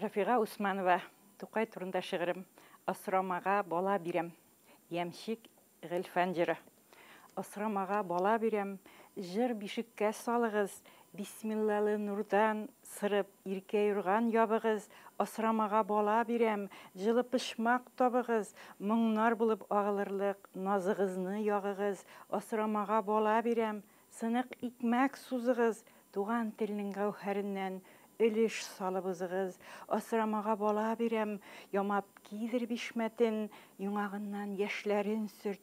Рафиға Усманова, Тукай турында шигырем. Асрамага бала бирем. Ямшик Гыльфан җыры. Асрамага бала бирем, җыр бишеккә салыгыз, бисмиллалы нурдан сырып иркә юрган ябыгыз. Асрамага бала бирем, җылы пышмак табыгыз, моңнар булып агылырлык назыгызны ягыгыз. Асрамага бала бирем, сынык икмәк сузыгыз, туган телнең гәүһәреннән өлеш салыбызыгыз. Асрамага бала бирем, ямап кидер бишмәтен, юңагыннан яшьләрен сөрт,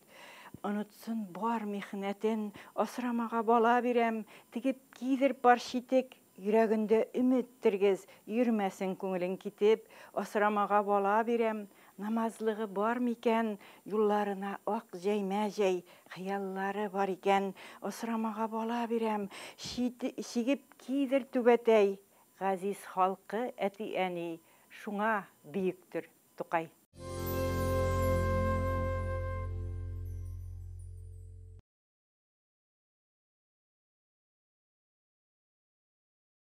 онытсын бар михнәтен. Асрамага бала бирем, тигеп кидер бар читек, йөрәгендә өмет тергез, йөрмәсен күңелең китеп. Асрамага бала бирем, намазлыгы бар микән, юлларына ак җәймә җәй, хыяллары бар икән. Асрамага бала бирем, чигеп кидер түбәтәй, газиз халкы әти-әни, шуңа бөектер Тукай.